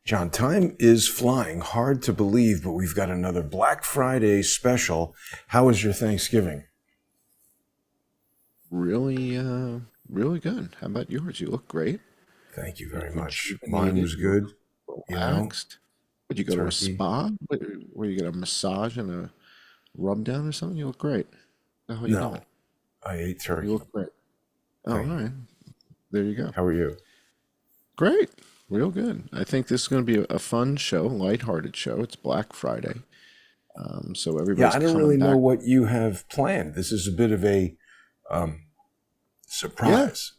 John, time is flying. Hard to believe, but we've got another Black Friday special. How was your Thanksgiving? Really good. How about yours? You look great. Thank you very much. Mine Rejuvenated. was You look good. You know, relaxed. Would you go to a turkey. spa? Where you get a massage and a rub down or something? You look great. How are you No, doing? I ate You turkey. look great. Oh, all Thank you. right. There you go. How are you? Great. Real good. I think this is going to be a fun show, lighthearted show. It's Black Friday. So Yeah, everybody's I don't coming really know back. what you have planned. This is a bit of a um, Yeah. surprise.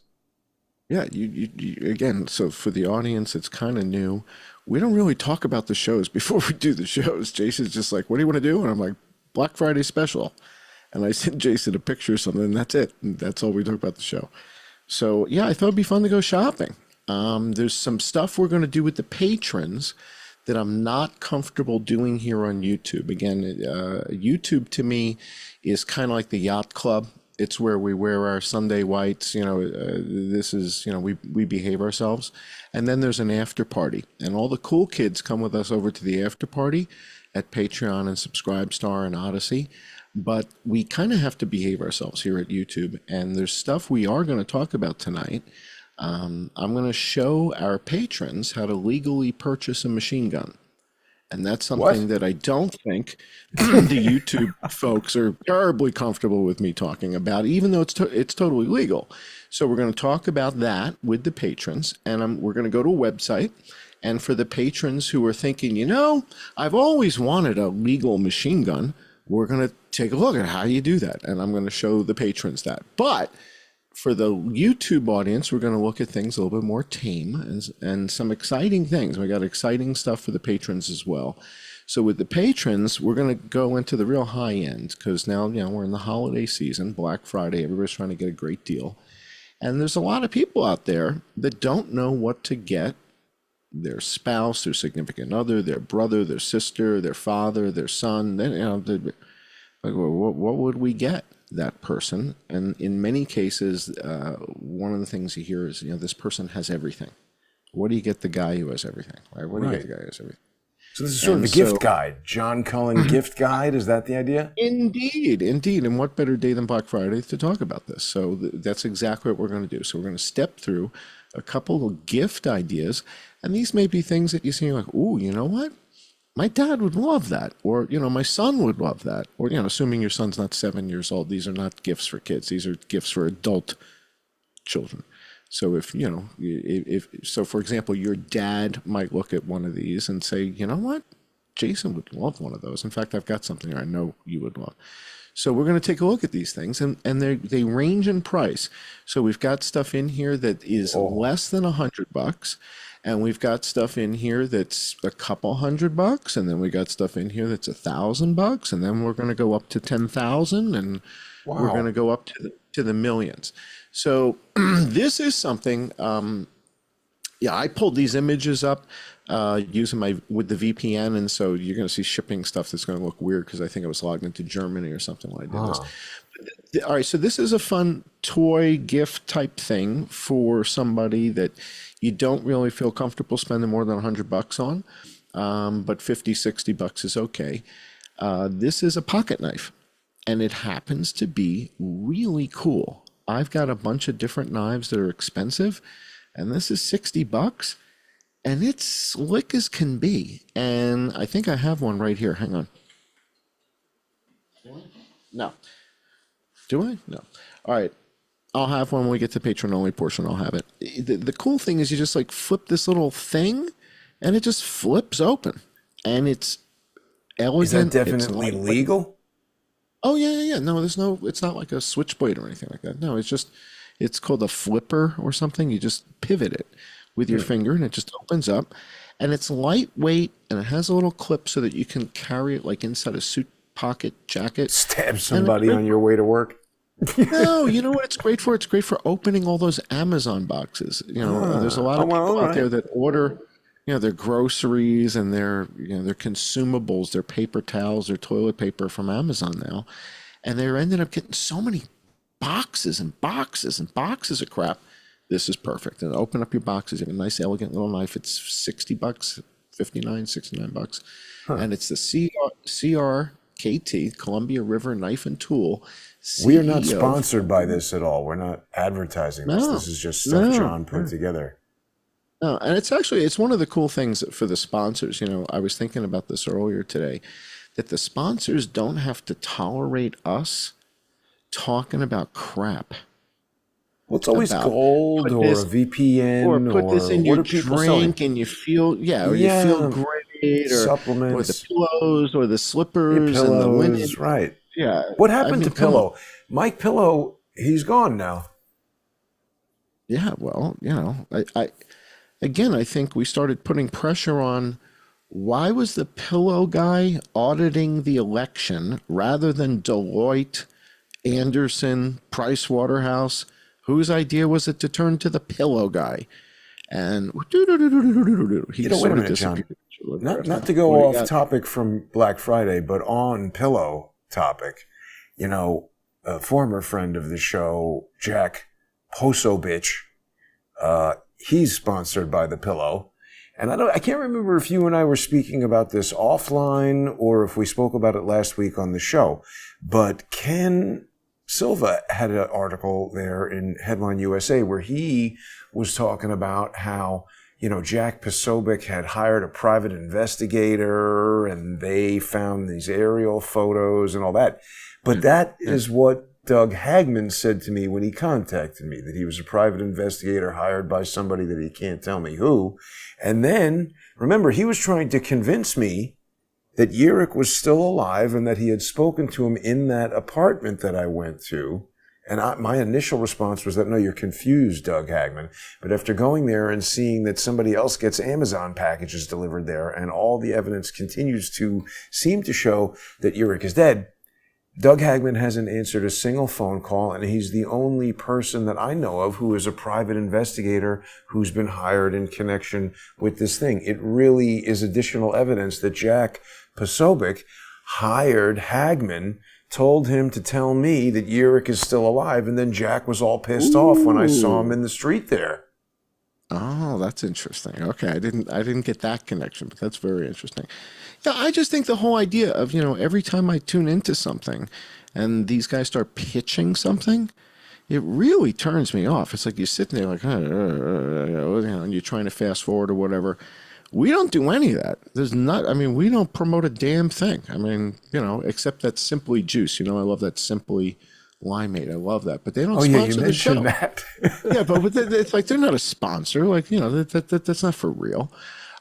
Yeah, you again, so for the audience, it's kind of new. We don't really talk about the shows before we do the shows. Jason's just like, "What do you want to do?" And I'm like, "Black Friday special." And I sent Jason a picture or something, and that's it. And that's all we talk about the show. So yeah, I thought it'd be fun to go shopping. There's some stuff we're going to do with the patrons that I'm not comfortable doing here on YouTube. Again, YouTube to me is kind of like the yacht club. It's where we wear our Sunday whites. This is, we behave ourselves. And then there's an after party. And all the cool kids come with us over to the after party at Patreon and Subscribestar and Odyssey. But we kind of have to behave ourselves here at YouTube. And there's stuff we are going to talk about tonight. I'm going to show our patrons how to legally purchase a machine gun. And that's What? something that I don't think the YouTube folks are terribly comfortable with me talking about, even though it's totally legal. So we're going to talk about that with the patrons, and we're going to go to a website. And for the patrons who are thinking, I've always wanted a legal machine gun, we're going to take a look at how you do that. And I'm going to show the patrons that. But for the YouTube audience, we're going to look at things a little bit more tame and some exciting things. We got exciting stuff for the patrons as well. So with the patrons, we're going to go into the real high end because now, we're in the holiday season, Black Friday. Everybody's trying to get a great deal. And there's a lot of people out there that don't know what to get their spouse, their significant other, their brother, their sister, their father, their son. Like, well, what would we get that person? And in many cases, one of the things you hear is, this person has everything. What do you get the guy who has everything? Right? What do you get Right. the guy who has everything? So this is sort of And a gift so, guide. John Cullen gift guide. Is that the idea? indeed, indeed. And what better day than Black Friday to talk about this? So that's exactly what we're going to do. So we're going to step through a couple of gift ideas. And these may be things that you see like, ooh, you know what? My dad would love that, or my son would love that, or assuming your son's not 7 years old. These are not gifts for kids; these are gifts for adult children. So if so, for example, your dad might look at one of these and say, you know what, Jason would love one of those. In fact, I've got something I know you would love. So we're going to take a look at these things, and they range in price. So we've got stuff in here that is Oh, less than $100, and we've got stuff in here that's a couple $100, and then we got stuff in here that's $1,000, and then we're going to go up to 10,000, and we're going to wow. go up to the millions. So this is something. Yeah, I pulled these images up using with the VPN, and so you're going to see shipping stuff that's going to look weird because I think I was logged into Germany or something when I did this. Huh. All right, so this is a fun toy gift type thing for somebody that you don't really feel comfortable spending more than $100 on, but 50, $60 is okay. This is a pocket knife, and it happens to be really cool. I've got a bunch of different knives that are expensive, and this is $60, and it's slick as can be. And I think I have one right here. Hang on. No. Do I? No. All right. I'll have one when we get to patron only portion. I'll have it. The cool thing is you just like flip this little thing and it just flips open. And it's Is that elegant. It's definitely lightweight. legal? Oh, yeah, yeah, yeah. No, it's not like a switchblade or anything like that. No, it's called a flipper or something. You just pivot it with your Hmm. finger and it just opens up. And it's lightweight and it has a little clip so that you can carry it like inside a suit pocket jacket. Stab And it's somebody great. on your way to work? No, you know what it's great for? It's great for opening all those Amazon boxes. There's a lot Oh, of well, people all out there right. that order, their groceries and their consumables, their paper towels, their toilet paper from Amazon now, and they're ending up getting so many boxes and boxes and boxes of crap. This is perfect. And open up your boxes. You have a nice, elegant little knife. It's $60. $59, $69. And it's the CRKT, Columbia River Knife and Tool. We are not CEO. sponsored by this at all. We're not advertising this. No, This is just stuff no. John put together. No, and it's one of the cool things for the sponsors. I was thinking about this earlier today, that the sponsors don't have to tolerate us talking about crap. Well, it's always gold or a VPN or put this in your drink selling? and you feel you feel great, or supplements, or the pillows or the slippers pillows, and the linen. right? Yeah. What happened to Pillow? Mike Pillow, he's gone now. Yeah, well, I think we started putting pressure on. Why was the Pillow guy auditing the election rather than Deloitte, Anderson, Price Waterhouse? Whose idea was it to turn to the Pillow guy? And he wait a minute, John. Not to go off topic from Black Friday, but on Pillow topic, a former friend of the show, Jack Posobich, he's sponsored by the Pillow. And I can't remember if you and I were speaking about this offline or if we spoke about it last week on the show, but Ken Silva had an article there in Headline USA where he was talking about how, Jack Posobiec had hired a private investigator and they found these aerial photos and all that. But that is what Doug Hagman said to me when he contacted me, that he was a private investigator hired by somebody that he can't tell me who. And then, remember, he was trying to convince me that Yurik was still alive and that he had spoken to him in that apartment that I went to. And my initial response was that, no, you're confused, Doug Hagman. But after going there and seeing that somebody else gets Amazon packages delivered there and all the evidence continues to seem to show that Yurik is dead, Doug Hagman hasn't answered a single phone call, and he's the only person that I know of who is a private investigator who's been hired in connection with this thing. It really is additional evidence that Jack Posobiec hired Hagman, told him to tell me that Yurik is still alive, and then Jack was all pissed off when I saw him in the street there. Oh, that's interesting. Okay, I didn't get that connection, but that's very interesting. Yeah, I just think the whole idea of, every time I tune into something and these guys start pitching something, it really turns me off. It's like you're sitting there like, and you're trying to fast forward or whatever. We don't do any of that. We don't promote a damn thing. Except that Simply Juice. I love that Simply Limeade. I love that. But they don't sponsor the show. That. Yeah, but it's like they're not a sponsor. Like, that's not for real.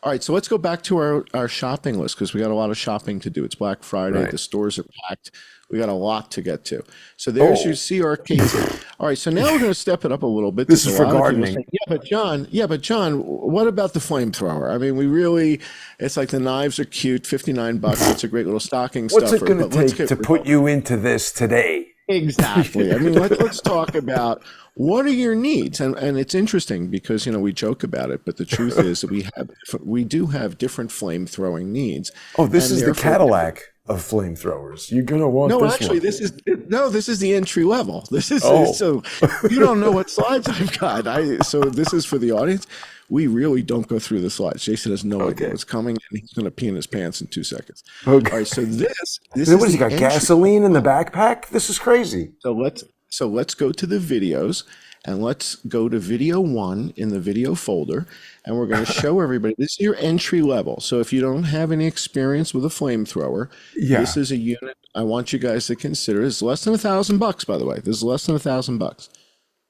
All right, so let's go back to our shopping list because we got a lot of shopping to do. It's Black Friday. Right. The stores are packed. We got a lot to get to. So there's your CRKT. All right, so now we're going to step it up a little bit. This is for gardening. Saying, yeah, but John, what about the flamethrower? It's like the knives are cute, $59. It's a great little stocking stuffer. What's it going to take to put you into this today? Exactly. Let's talk about what are your needs, and it's interesting because we joke about it, but the truth is that we do have different flame throwing needs. Oh, this is the Cadillac of flamethrowers. You're gonna want this actually, one. This is the entry level. This is so you don't know what slides I've got. So this is for the audience. We really don't go through the slides. Jason has no idea what's coming, and he's going to pee in his pants in 2 seconds. Okay. All right, so this is what has he got? Gasoline in the backpack? This is crazy. So let's go to the videos, and let's go to video 1 in the video folder, and we're going to show everybody. This is your entry level. So if you don't have any experience with a flamethrower, this is a unit I want you guys to consider. It's less than $1,000, by the way. This is less than $1,000.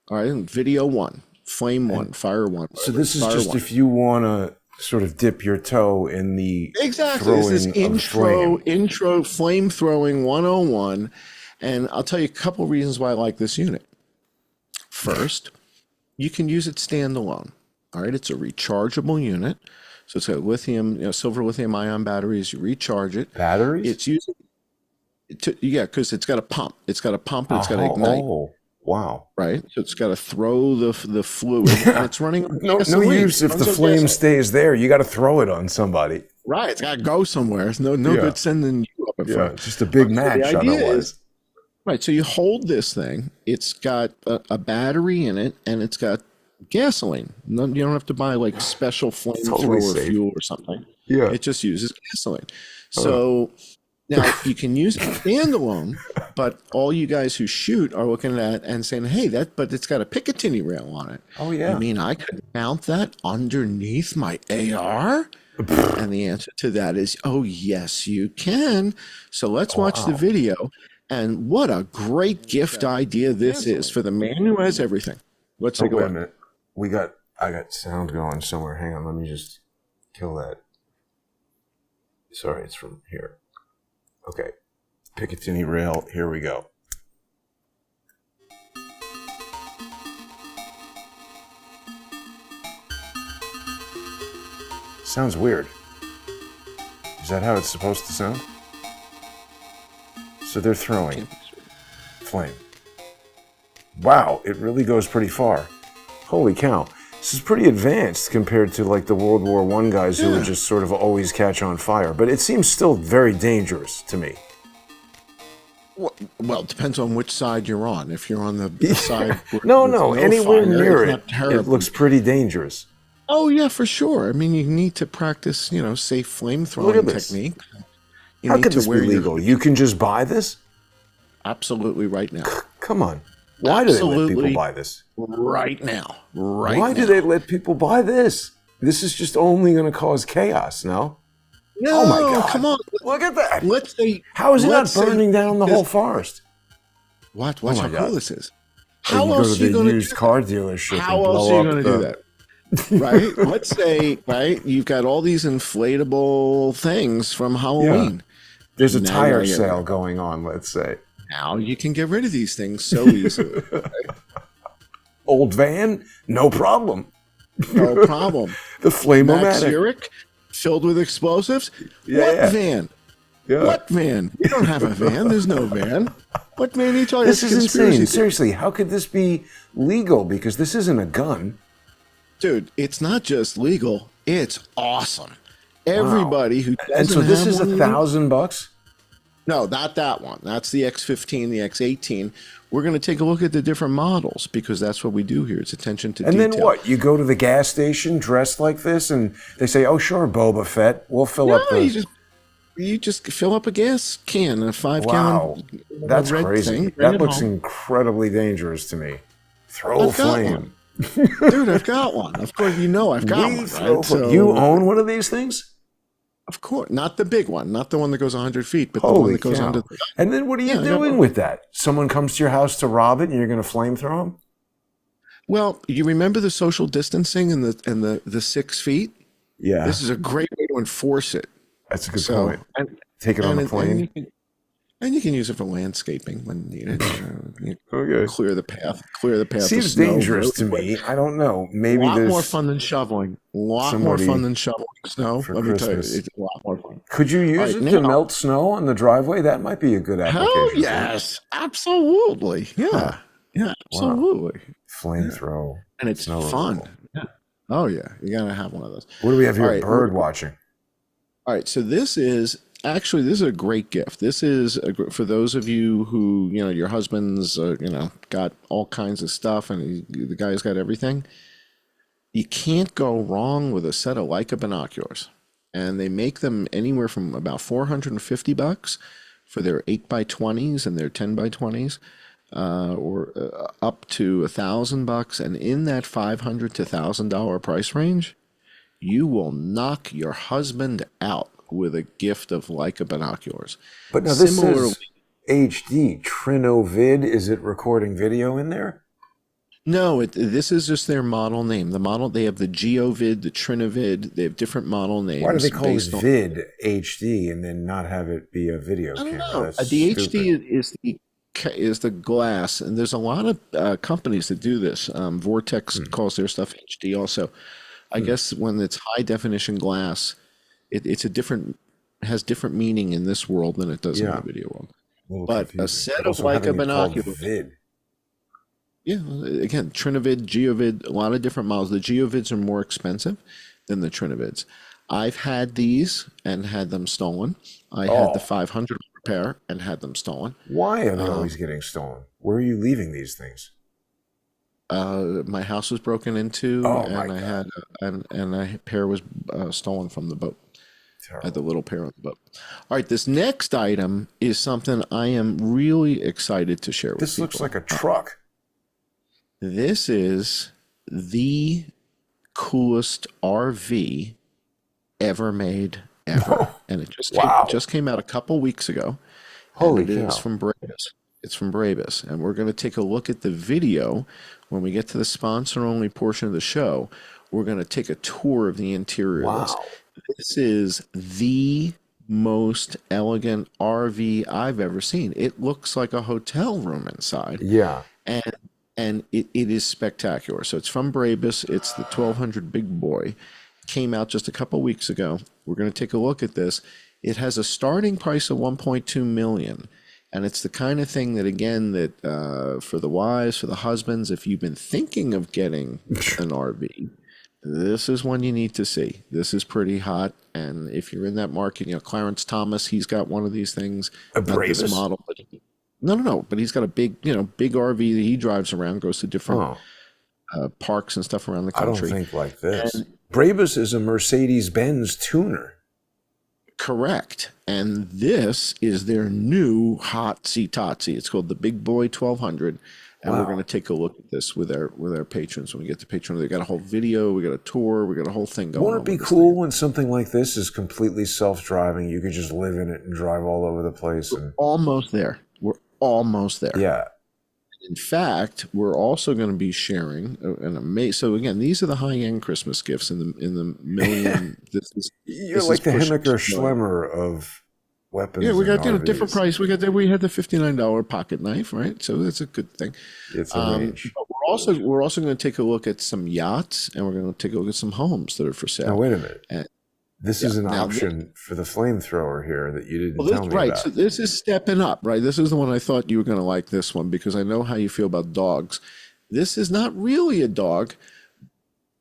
All right, video 1. Flame 1, fire 1. So this is just if you want to sort of dip your toe in the This is intro flame throwing 101, and I'll tell you a couple reasons why I like this unit. First, you can use it standalone. All right, it's a rechargeable unit, so it's got lithium, silver lithium ion batteries. You recharge it. Batteries? It's using because it's got a pump. It's got a pump and it's got to ignite. Oh. Wow. Right? So it's got to throw the fluid. And it's running no use if the flame stays there. You got to throw it on somebody. Right. It's got to go somewhere. It's no good sending you up in front. Just a big match otherwise. Right. So you hold this thing. It's got a battery in it, and it's got gasoline. You don't have to buy like special flamethrower fuel or something. Yeah. It just uses gasoline. So now you can use it standalone, but all you guys who shoot are looking at it and saying, hey, but it's got a Picatinny rail on it. Oh, yeah. You mean I could mount that underneath my AR? And the answer to that is, oh, yes, you can. So let's watch the video. And what a great gift idea this is for the man who has everything. Let's take a look. Wait a minute. I got sound going somewhere. Hang on. Let me just kill that. Sorry, it's from here. Okay. Picatinny rail. Here we go. Sounds weird. Is that how it's supposed to sound? So they're throwing flame. Wow, it really goes pretty far. Holy cow. This is pretty advanced compared to like the World War I guys who would just sort of always catch on fire. But it seems still very dangerous to me. Well, it depends on which side you're on. If you're on the side where no, anywhere near it looks pretty dangerous. Oh, yeah, for sure. I mean, you need to practice, safe flamethrowing technique. How could this be legal? You can just buy this? Absolutely right now. Come on. Why do they let people buy this? Right now. Why do they let people buy this? This is just only going to cause chaos, no? No, oh my God. Come on. Look at that. Let's say. How is it not burning down the whole forest? Watch how cool this is. How else are you going to used car dealership? How else are you going to do that? Right? Let's say, you've got all these inflatable things from Halloween. Yeah. There's a tire sale going on, let's say. Now you can get rid of these things so easily. Right? Old van, no problem. No problem. The Flame-O-Matic. Zurich, filled with explosives. Yeah. What van? Yeah. What van? You don't have a van. There's no van. What van are you talking about? This is insane. Seriously, how could this be legal? Because this isn't a gun. Dude, it's not just legal. It's awesome. Everybody who doesn't and so this have is $1,000? No, not that one. That's the X15, the X18. We're going to take a look at the different models because that's what we do here. It's attention to detail. And then what? You go to the gas station dressed like this, and they say, "Oh, sure, Boba Fett, we'll fill up the." You just fill up a gas can, a 5-gallon. That's red crazy. Thing, that looks incredibly dangerous to me. Throw flame. Dude, I've got one. Of course, I've got one. Right? So, you own one of these things? Of course. Not the big one. Not the one that goes 100 feet, but the one that goes under. And then what are you doing with that? Someone comes to your house to rob it and you're going to flamethrow them? Well, you remember the social distancing and the 6 feet? Yeah. This is a great way to enforce it. That's a good point. Take it on the plane. And you can use it for landscaping when needed. Okay. Clear the path. Seems dangerous to me. I don't know. Maybe there's more fun than shoveling. A lot more fun than shoveling snow. For Let me tell you, Christmas. it's a lot more fun. Could you use it to melt snow on the driveway? That might be a good application. Hell yes, absolutely. Yeah, absolutely. Flamethrow. And it's fun. Yeah. Oh yeah, you gotta have one of those. What do we have here? Bird watching. All right, so this is a great gift. This is for those of you who, your husband's, got all kinds of stuff and the guy's got everything. You can't go wrong with a set of Leica binoculars. And they make them anywhere from about $450 for their 8x20s and their 10x20s, or up to $1,000. And in that $500 to $1,000 price range, you will knock your husband out with a gift of Leica binoculars. But now this is HD, Trinovid. Is it recording video in there? No, this is just their model name. They have the GeoVid, the Trinovid. They have different model names. Why do they call it Vid HD and then not have it be a video camera? Know. The HD is the glass, and there's a lot of companies that do this. Vortex calls their stuff HD also. I guess when it's high definition glass, it's has different meaning in this world than it does in the video world. But confusing. A set of Leica binoculars. Yeah, again, Trinovid, GeoVid, a lot of different models. The GeoVids are more expensive than the Trinovids. I've had these and had them stolen. I had the 500 pair and had them stolen. Why are they always getting stolen? Where are you leaving these things? My house was broken into, and I had a pair was stolen from the boat. Had the little pair on the boat. All right, this next item is something I am really excited to share with This people. looks like a truck. This is the coolest RV ever made ever. Whoa. And it just came out a couple weeks ago. Holy and it cow. is from Brabus. It's from Brabus. And we're going to take a look at the video when we get to the sponsor-only portion of the show. We're going to take a tour of the interior of this. This is the most elegant RV I've ever seen. It looks like a hotel room inside. Yeah. And it is spectacular. So it's from Brabus. It's the 1200 Big Boy. Came out just a couple weeks ago. We're going to take a look at this. It has a starting price of $1.2 million. And it's the kind of thing that, again, that for the wives, for the husbands, if you've been thinking of getting an RV, this is one you need to see. This is pretty hot. And if you're in that market, Clarence Thomas, he's got one of these things. A Brabus? This model, but no. But he's got a big RV that he drives around, goes to different parks and stuff around the country. I don't think like this. Brabus is a Mercedes-Benz tuner. Correct. And this is their new hot Totsy. It's called the Big Boy 1200. And we're going to take a look at this with our patrons when we get to Patreon. They got a whole video, we got a tour, we got a whole thing going on. Won't it be cool when something like this is completely self-driving? You could just live in it and drive all over the place. We're almost there. We're almost there. Yeah. In fact, we're also going to be sharing an amazing. So again, these are the high-end Christmas gifts in the million. You're like the Hemmicker Schlemmer of weapons. Yeah, we got RVs. different price. We had the $59 pocket knife, right? So that's a good thing. It's a range. But we're also going to take a look at some yachts, and we're going to take a look at some homes that are for sale. Now wait a minute. This is an option for the flamethrower here that you didn't tell me right, about. so this is stepping up, right? This is the one I thought you were going to like this one because I know how you feel about dogs. This is not really a dog,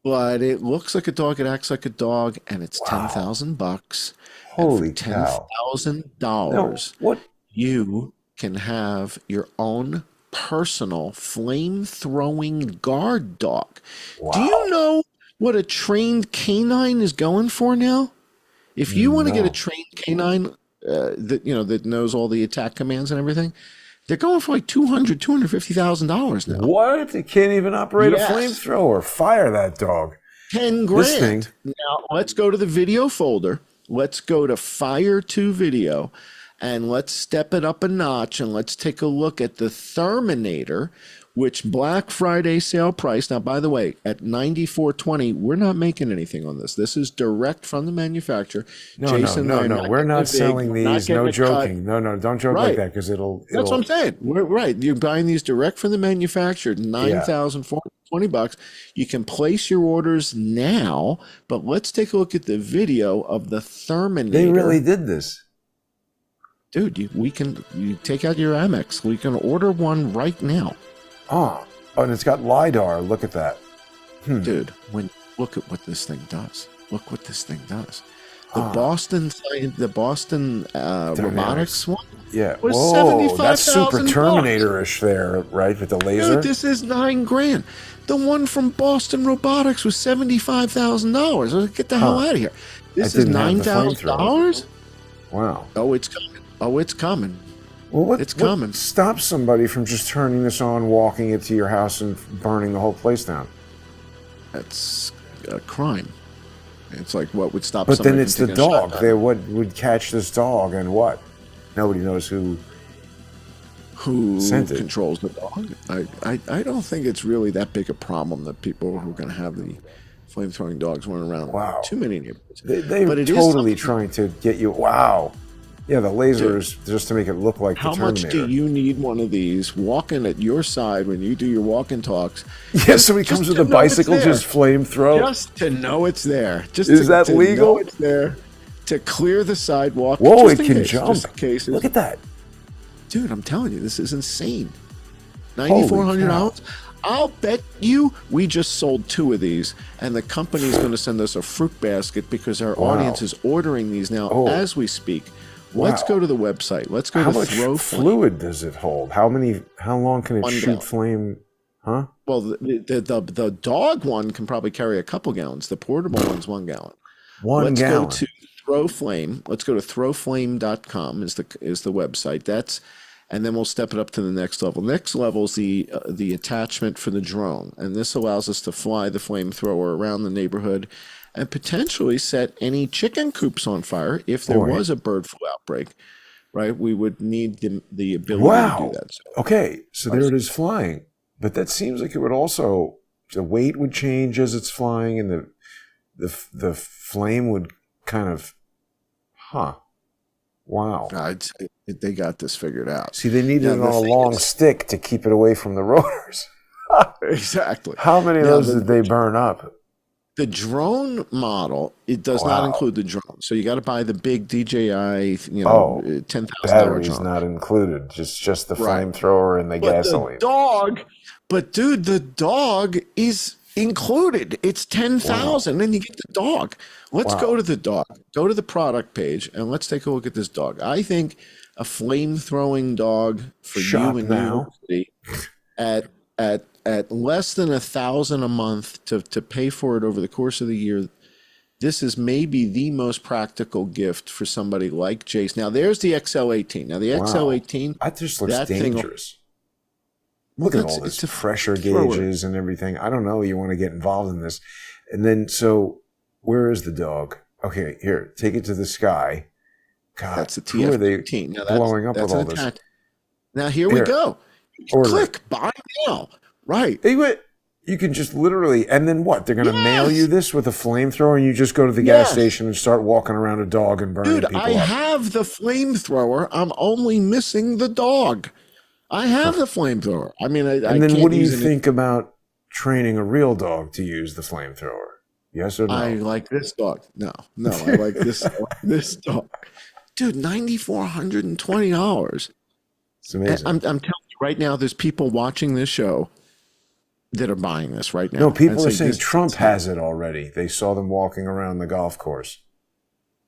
but it looks like a dog. It acts like a dog, and it's $10,000. Holy cow! $10,000. What? You can have your own personal flame-throwing guard dog. Wow. Do you know what a trained canine is going for now? If you want to get a trained canine that knows all the attack commands and everything, they're going for like $250,000 now. What? It can't even operate a flamethrower. Fire that dog. $10,000. This thing. Now let's go to the video folder. Let's go to Fire 2 Video, and let's step it up a notch, and let's take a look at the Terminator, which Black Friday sale price. Now, by the way, at $94.20, we're not making anything on this. This is direct from the manufacturer. No. We're not selling these. No joking. No, don't joke like that because it'll. That's what I'm saying. We're right. You're buying these direct from the manufacturer, $9,420. You can place your orders now, but let's take a look at the video of the Terminator. They really did this. Dude, you take out your Amex. We can order one right now. Oh, and it's got LiDAR. Look at that. Dude, look at what this thing does. Look what this thing does. The Boston robotics one. Yeah. Was Whoa, that's super $75,000. Terminator-ish there, right? With the laser. Dude, this is $9,000. The one from Boston Robotics was $75,000. Get the hell out of here. This is $9,000. Wow. Oh, it's coming. Well, It's coming. What stops somebody from just turning this on, walking it to your house, and burning the whole place down? That's a crime. It's like what would stop But somebody then it's from the taking a dog. shot? They would catch this dog, and what? Nobody knows who sent it. Controls the dog. I don't think it's really that big a problem that people who are going to have the flame-throwing dogs running around. Wow. Too many neighborhoods. They're totally trying to get you. Wow. Yeah, the laser is just to make it look like the Terminator. How much do you need one of these walking at your side when you do your walk and talks? Yeah, somebody comes with a bicycle, just flamethrow. Just to know it's there. Is that legal? Know it's there. To clear the sidewalk. Whoa, just it can jump. Look at that. Dude, I'm telling you, this is insane. $9,400? I'll bet you we just sold 2 of these, and the company's going to send us a fruit basket because our audience is ordering these now as we speak. Let's go to the website. Let's go to Throw Flame. Fluid does it hold? How long can it shoot flame? Huh? Well, the dog one can probably carry a couple gallons. The portable one's 1 gallon. Let's go to ThrowFlame. Let's go to throwflame.com is the website. And then we'll step it up to the next level. Next level is the attachment for the drone, and this allows us to fly the flamethrower around the neighborhood and potentially set any chicken coops on fire if there was a bird flu outbreak. Right, we would need the ability to do that. So, okay, so there it is flying, but that seems like it would also, the weight would change as it's flying, and the flame would kind of, wow. I'd say they got this figured out. See, they needed it on a long stick to keep it away from the rotors. Exactly. How many of those did they burn up? The drone model, it does not include the drone. So you got to buy the big DJI, $10,000 batteries drone. Not included. Just the flamethrower and the gasoline. Dude, the dog is included. It's $10,000, and you get the dog. Let's go to the dog. Go to the product page, and let's take a look at this dog. I think a flame-throwing dog for you and you at less than $1,000 a month to pay for it over the course of the year. This is maybe the most practical gift for somebody like Jace. Now, there's the XL18. Now, the XL18, that just looks dangerous. Look at all this pressure gauges and everything. I don't know. You want to get involved in this. And then, so where is the dog? Okay, here, take it to the sky. God, that's the who are they blowing up with all this? Now, here we go. Click buy now. Right. You can just literally, and then what? They're going to mail you this with a flamethrower, and you just go to the gas station and start walking around a dog and burning people up. Dude, I have the flamethrower. I'm only missing the dog. I have the flamethrower. I mean, and then what do you think about training a real dog to use the flamethrower? Yes or no? I like this dog. No, I like this dog. Dude, $9,420. It's amazing. I'm telling you right now, there's people watching this show that are buying this right now. No, people are saying Trump has it already. They saw them walking around the golf course.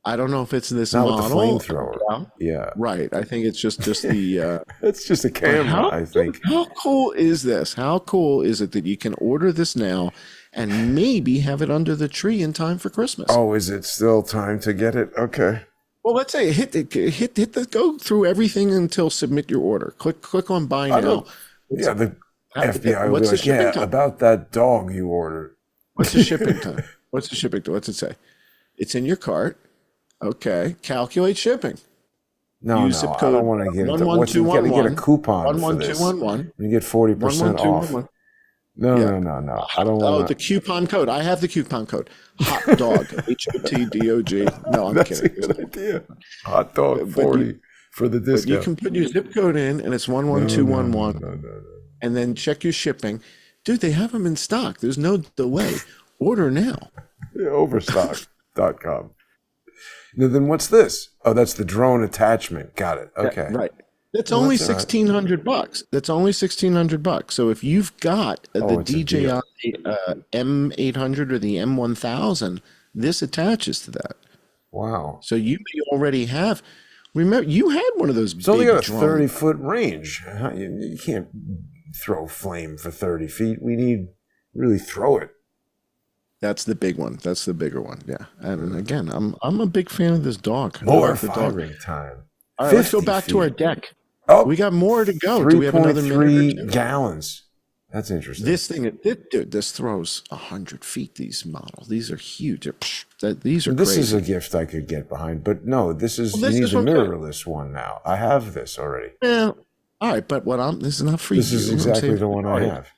I don't know if it's this Not model. With the flamethrower. Yeah. Right. I think it's just the... it's just a camera, I think. How cool is this? How cool is it that you can order this now and maybe have it under the tree in time for Christmas? Oh, is it still time to get it? Okay. Well, let's say go through everything until submit your order. Click on buy now. Yeah, the FBI will be like, about that dog you ordered. What's the shipping time? What's the shipping time? What's it say? It's in your cart. Okay. Calculate shipping. No, Use zip code I don't want to get it. You got to get a coupon for this. 11211. You get 40% off. No. I don't want. Oh, the coupon code. I have the coupon code. Hot dog. HOTDOG. No, I'm kidding. That's a good idea. Hot dog 40 for the discount. You can put your zip code in, and it's 11211. No. And then check your shipping. Dude, they have them in stock. There's no delay. Order now. Yeah, overstock.com. Now, then what's this? Oh, that's the drone attachment. Got it. Okay. Right. That's only $1,600. That's only $1,600. So if you've got the DJI M800 or the M1000, this attaches to that. Wow. So you may already have. Remember, you had one of those. It's only got a 30-foot range. You can't throw flame for 30 feet. We need really throw it. That's the big one. That's the bigger one. Yeah. And again, I'm a big fan of this dog. More firing time. All right, let's go back to our deck. Oh, we got more to go. Do we have another minute? 3.3 gallons. That's interesting. This thing, dude, this throws 100 feet. These models, these are huge. These are. This crazy. Is a gift I could get behind, but no, this is you need a mirrorless one now. I have this already. Yeah. All right, but this is not for you. This is exactly the one I have.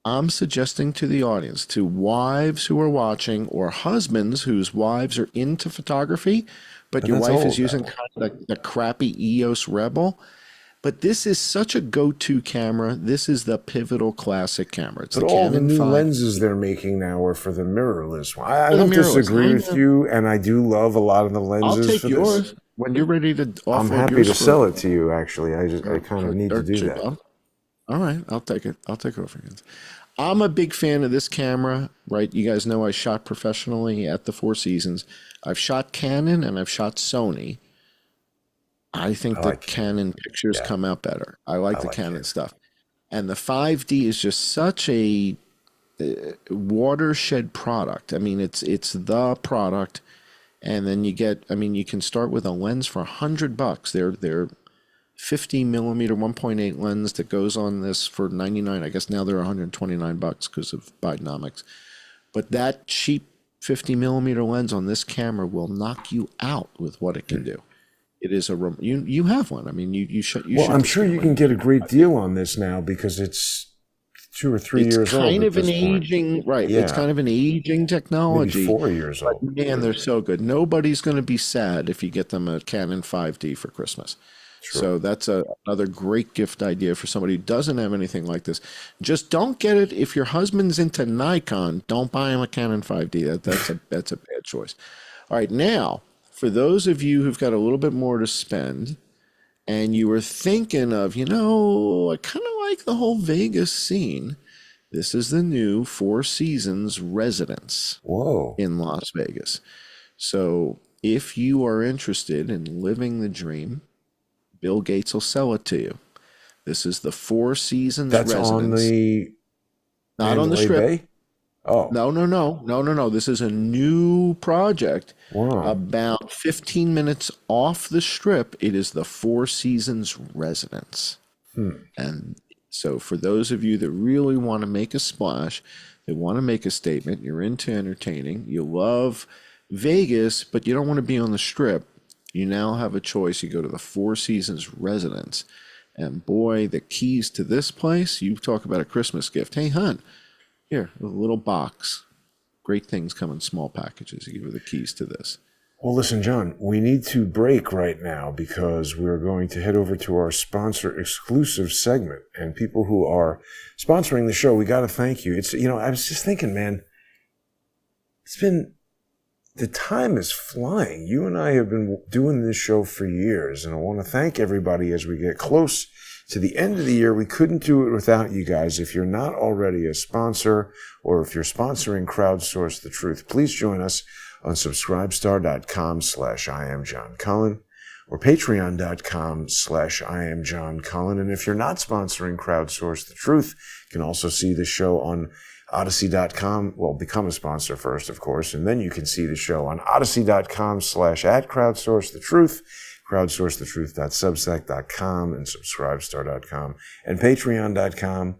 I'm suggesting to the audience, to wives who are watching, or husbands whose wives are into photography, but your wife is using kind of the crappy EOS Rebel. But this is such a go-to camera. This is the pivotal classic camera. It's but the all Canon the new 5. lenses they're making now are for the mirrorless one. I don't disagree with you, and I do love a lot of the lenses. I'll take for yours this. When you're ready to offer. I'm happy to sell it to you. Actually, I kind of need to do that. All right, I'll take it. I'll take it over again. I'm a big fan of this camera, right? You guys know I shot professionally at the Four Seasons. I've shot Canon and I've shot Sony. I think the Canon pictures come out better. I like the Canon stuff. And the 5D is just such a watershed product. I mean, it's the product. And then you get, I mean, you can start with a lens for $100. They're 50 millimeter 1.8 lens that goes on this for 99. I guess now they're $129 because of Bidenomics. But that cheap 50 millimeter lens on this camera will knock you out with what it can do. It is you have one. I mean, you should. Well, I'm sure you can get a great deal on this now because it's 2 or 3 years old. It's kind of an aging, right? Yeah. It's kind of an aging technology. Maybe 4 years old. But man, they're so good. Nobody's going to be sad if you get them a Canon 5D for Christmas. Sure. So that's another great gift idea for somebody who doesn't have anything like this. Just don't get it if your husband's into Nikon. Don't buy him a Canon 5D. That's a bad choice. All right, now for those of you who've got a little bit more to spend, and you were thinking of, I kind of like the whole Vegas scene. This is the new Four Seasons residence. Whoa. In Las Vegas. So if you are interested in living the dream, Bill Gates will sell it to you. This is the Four Seasons residence. That's on the... Not on the Strip. Bay? Oh. No. This is a new project. Wow. About 15 minutes off the Strip. It is the Four Seasons residence. And so for those of you that really want to make a splash, that want to make a statement, you're into entertaining, you love Vegas, but you don't want to be on the Strip, you now have a choice. You go to the Four Seasons residence. And boy, the keys to this place, you talk about a Christmas gift. Hey, hon, here, a little box. Great things come in small packages. You give her the keys to this. Well, listen, John, we need to break right now because we're going to head over to our sponsor exclusive segment. And people who are sponsoring the show, we got to thank you. It's, I was just thinking, man, the time is flying. You and I have been doing this show for years, and I want to thank everybody as we get close to the end of the year. We couldn't do it without you guys. If you're not already a sponsor, or if you're sponsoring Crowdsource the Truth, please join us on subscribestar.com/IamJohnCullen or patreon.com/IamJohnCullen. And if you're not sponsoring Crowdsource the Truth, you can also see the show on Odyssey.com. Well, become a sponsor first, of course, and then you can see the show on Odyssey.com/@CrowdsourceTheTruth, crowdsourcethetruth.substack.com, and subscribestar.com, and patreon.com